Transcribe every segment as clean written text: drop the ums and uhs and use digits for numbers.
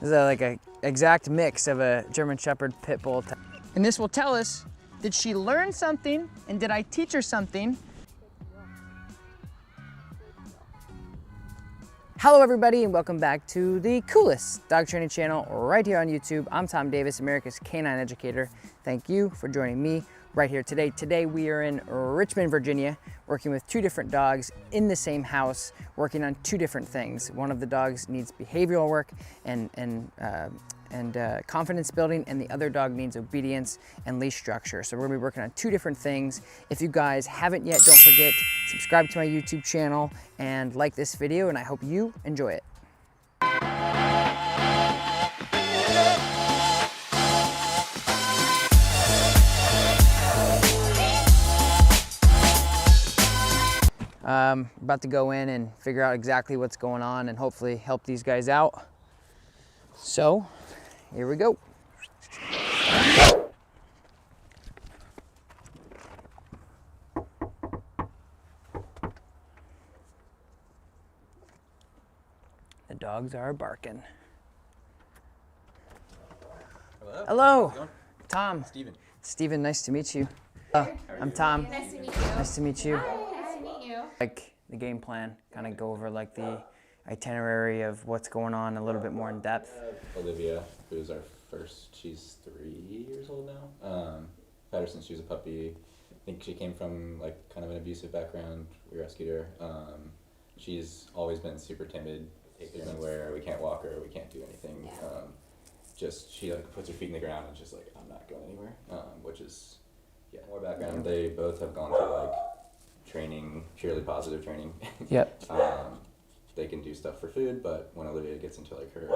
This is like an exact mix of a German Shepherd Pit Bull. And this will tell us, did she learn something and did I teach her something? Hello everybody and welcome back to the coolest dog training channel right here on YouTube. I'm Tom Davis, America's Canine Educator. Thank you for joining me right here today. Today we are in Richmond, Virginia, working with two different dogs in the same house, working on two different things. One of the dogs needs behavioral work and confidence building, and the other dog needs obedience and leash structure. So we're gonna be working on two different things. If you guys haven't yet, don't forget, subscribe to my YouTube channel and like this video, and I hope you enjoy it. About to go in and figure out exactly what's going on and hopefully help these guys out. So, here we go. The dogs are barking. Hello. Hello. How's it going? Tom. Steven. Steven, nice to meet you. I'm Tom. Nice to meet you. Nice to meet you. Hi, nice to meet you. Like the game plan, kind of go over like the itinerary of what's going on a little bit more in depth. Olivia, who's our first, she's 3 years old now. Had her since she was a puppy. I think she came from like kind of an abusive background. We rescued her. She's always been super timid. Take her anywhere. We can't walk her. We can't do anything. Yeah. Just she like puts her feet in the ground and just like, I'm not going anywhere. Which is, yeah, more background. They both have gone through like training, purely positive training. Yep. They can do stuff for food, but when Olivia gets into like her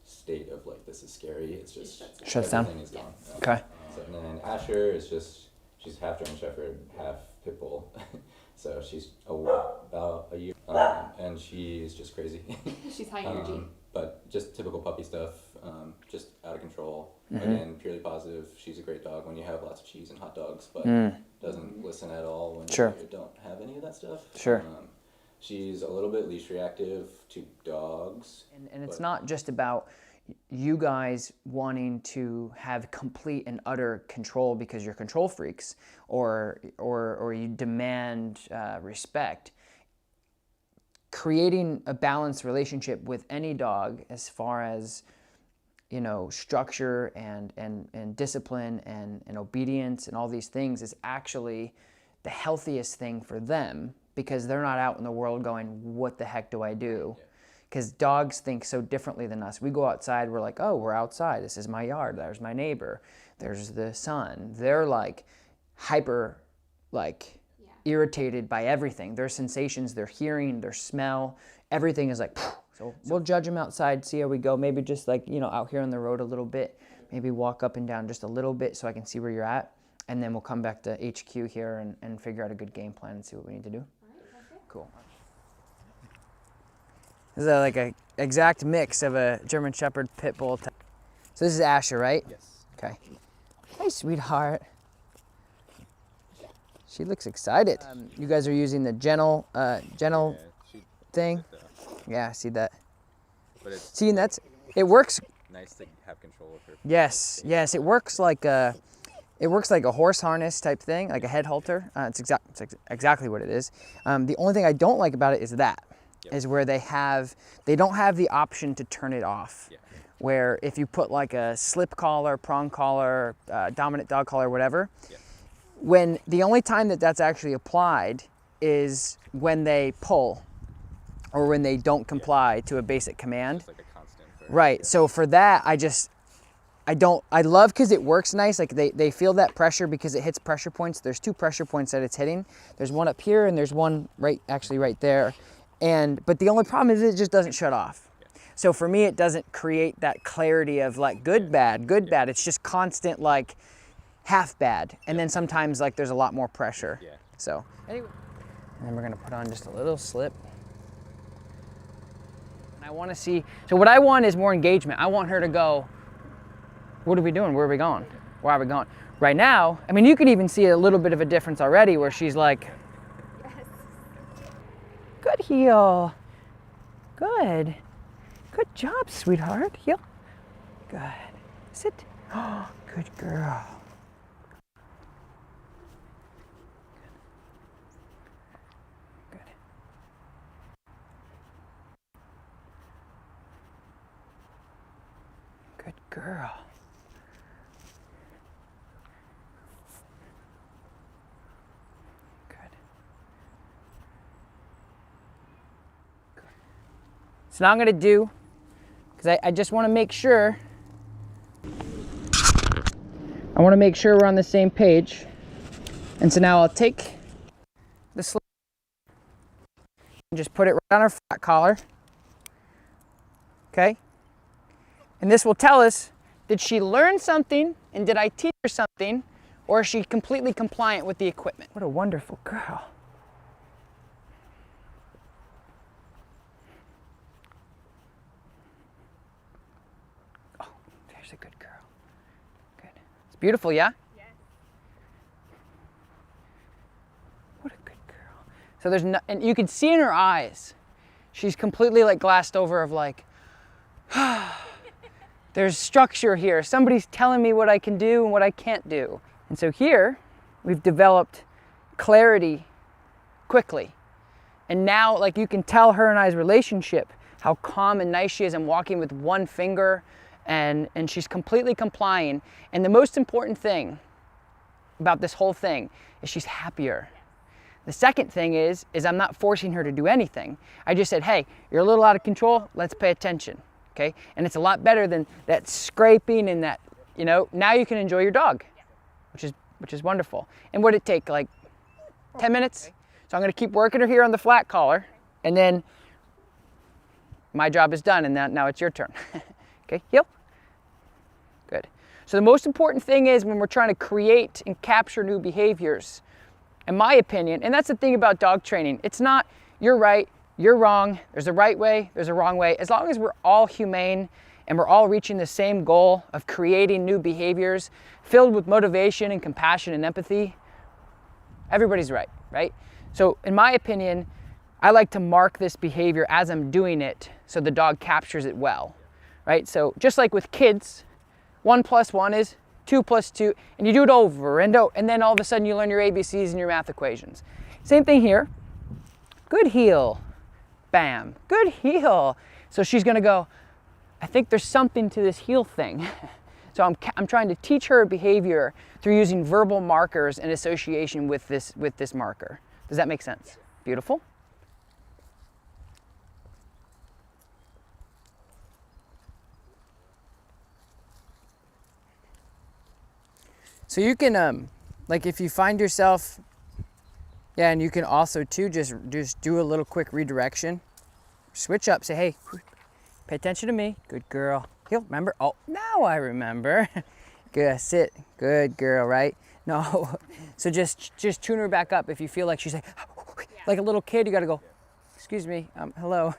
state of like, this is scary, it's just Shuts down. everything is gone. Okay. So, and then Asher is just, she's half German Shepherd, half Pit Bull. So she's about a year, and she's just crazy. She's high energy. But just typical puppy stuff, just out of control. Mm-hmm. Again, purely positive. She's a great dog when you have lots of cheese and hot dogs, but doesn't listen at all when Sure. you don't have any of that stuff. Sure. She's a little bit leash reactive to dogs. And it's not just about you guys wanting to have complete and utter control because you're control freaks or you demand respect. Creating a balanced relationship with any dog as far as, you know, structure and discipline and obedience and all these things is actually the healthiest thing for them, because they're not out in the world going, what the heck do I do? Because dogs think so differently than us. We go outside, we're like, oh, we're outside. This is my yard. There's my neighbor. There's the sun. They're like hyper, like irritated by everything. Their sensations, their hearing, their smell, everything is like, phew. So we'll judge them outside, see how we go. Maybe just like, you know, out here on the road a little bit. Maybe walk up and down just a little bit so I can see where you're at. And then we'll come back to HQ here and figure out a good game plan and see what we need to do. Cool. This is like an exact mix of a German Shepherd Pit Bull. So this is Asher, right? Yes. Okay. Hey, sweetheart. She looks excited. You guys are using the gentle thing. Yeah, I see that. But it's See, and it works. nice to have control of her. Yes, yes, it works like a horse harness type thing, like a head halter. It's exactly what it is. The only thing I don't like about it is is where they don't have the option to turn it off. Yeah. Where if you put like a slip collar, prong collar, dominant dog collar, whatever, when the only time that's actually applied is when they pull or when they don't comply to a basic command. Just like a constant. Right. So for that, I love because it works nice. Like they feel that pressure because it hits pressure points. There's two pressure points that it's hitting. There's one up here and there's one right there. But the only problem is it just doesn't shut off. So for me, it doesn't create that clarity of like good, bad. It's just constant like half bad. And then sometimes like there's a lot more pressure. Yeah. So anyway, and then we're gonna put on just a little slip. I want to see, so what I want is more engagement. I want her to go, what are we doing? Where are we going? Where are we going? Right now, I mean, you can even see a little bit of a difference already where she's like, good heel. Good. Good job, sweetheart. Heel. Good. Sit. Oh, good girl. Good. Good girl. Good. Good. So now I'm going to do, because I just want to make sure, we're on the same page. And so now I'll take the slip and just put it right on her flat collar. Okay? And this will tell us, did she learn something and did I teach her something, or is she completely compliant with the equipment? What a wonderful girl. Oh, there's a good girl. Good. It's beautiful, yeah? Yes. What a good girl. So there's no, and you can see in her eyes, she's completely like glassed over of like, there's structure here. Somebody's telling me what I can do and what I can't do. And so here, we've developed clarity quickly. And now, like, you can tell her and I's relationship, how calm and nice she is. I'm walking with one finger, and she's completely complying. And the most important thing about this whole thing is she's happier. The second thing is I'm not forcing her to do anything. I just said, hey, you're a little out of control, let's pay attention. Okay, and it's a lot better than that scraping and that, you know, now you can enjoy your dog, which is wonderful. And what did it take, like 10 minutes? So I'm gonna keep working her here on the flat collar, and then my job is done, and now it's your turn. Okay, heel. Good. So the most important thing is when we're trying to create and capture new behaviors, in my opinion, and that's the thing about dog training, it's not you're right, you're wrong, there's a right way, there's a wrong way. As long as we're all humane and we're all reaching the same goal of creating new behaviors filled with motivation and compassion and empathy, everybody's right, right? So in my opinion, I like to mark this behavior as I'm doing it so the dog captures it well, right? So just like with kids, 1 + 1 is 2 + 2, and you do it over and over, and then all of a sudden you learn your ABCs and your math equations. Same thing here. Good heel. Bam, good heel. So she's gonna go, I think there's something to this heel thing. So I'm trying to teach her behavior through using verbal markers in association with this marker. Does that make sense? Beautiful. So you can, like if you find yourself, yeah, and you can also too just do a little quick redirection. Switch up, say, hey, pay attention to me. Good girl. Heel, remember? Oh, now I remember. Good, sit. Good girl, right? No. So just tune her back up if you feel like she's like a little kid, you gotta go, excuse me, hello.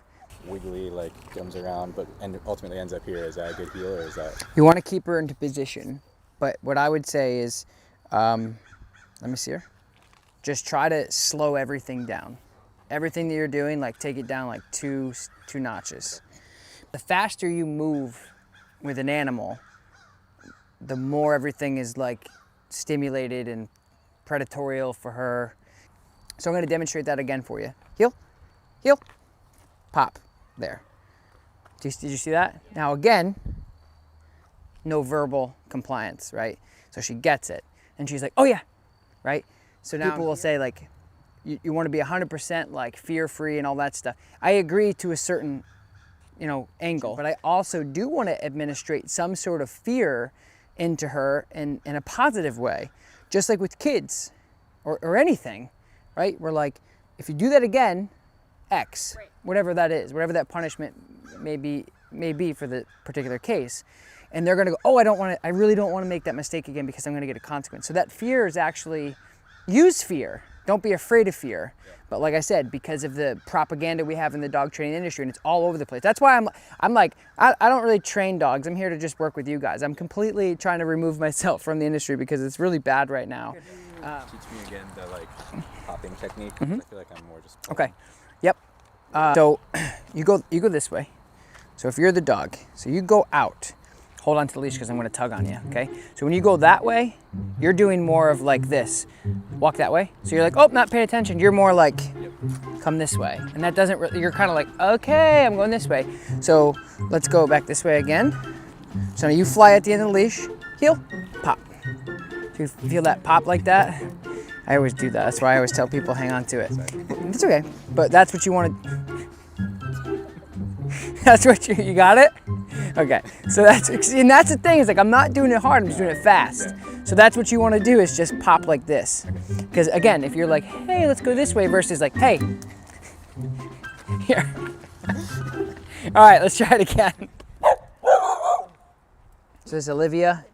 Wiggly, like jumps around, and ultimately ends up here. Is that a good heel, or is that? You wanna keep her into position. But what I would say is, let me see her. Just try to slow everything down. Everything that you're doing, like take it down like two notches. The faster you move with an animal, the more everything is like stimulated and predatorial for her. So I'm gonna demonstrate that again for you. Heel, heel, pop, there. Did you see that? Now again, no verbal compliance, right? So she gets it. And she's like, oh yeah, right? So now people will say like, you want to be 100% like fear-free and all that stuff. I agree to a certain, angle, but I also do want to administrate some sort of fear into her in a positive way, just like with kids or anything, right? We're like, if you do that again, X, right, whatever that is, whatever that punishment may be for the particular case. And they're gonna go, oh, I really don't want to make that mistake again because I'm gonna get a consequence. So that fear is actually, use fear. Don't be afraid of fear. But like I said, because of the propaganda we have in the dog training industry, and it's all over the place. That's why I'm like, I don't really train dogs. I'm here to just work with you guys. I'm completely trying to remove myself from the industry because it's really bad right now. Teach me again the popping technique. I feel like I'm more just okay. Yep. So you go this way. So if you're the dog, so you go out, hold on to the leash because I'm going to tug on you, okay? So when you go that way, you're doing more of like this. Walk that way. So you're like, oh, not paying attention. You're more like, come this way. And that doesn't really, you're kind of like, okay, I'm going this way. So let's go back this way again. So now you fly at the end of the leash, heel, pop. Do you feel that pop like that? I always do that. That's why I always tell people hang on to it. It's okay, but that's what you want to, that's what you got it? Okay, so that's the thing, is like I'm not doing it hard, I'm just doing it fast. So that's what you want to do, is just pop like this. Because again, if you're like, hey, let's go this way, versus like, hey, here. All right, let's try it again. So this is Olivia.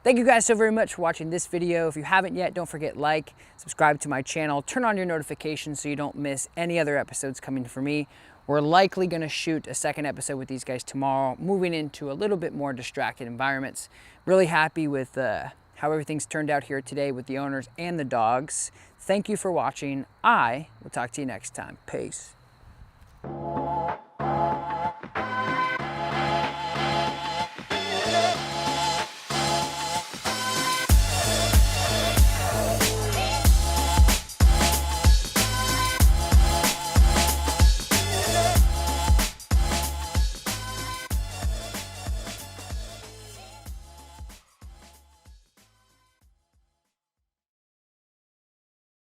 Thank you guys so very much for watching this video. If you haven't yet, don't forget like, subscribe to my channel, turn on your notifications so you don't miss any other episodes coming from me. We're likely gonna shoot a second episode with these guys tomorrow, moving into a little bit more distracted environments. Really happy with how everything's turned out here today with the owners and the dogs. Thank you for watching. I will talk to you next time. Peace.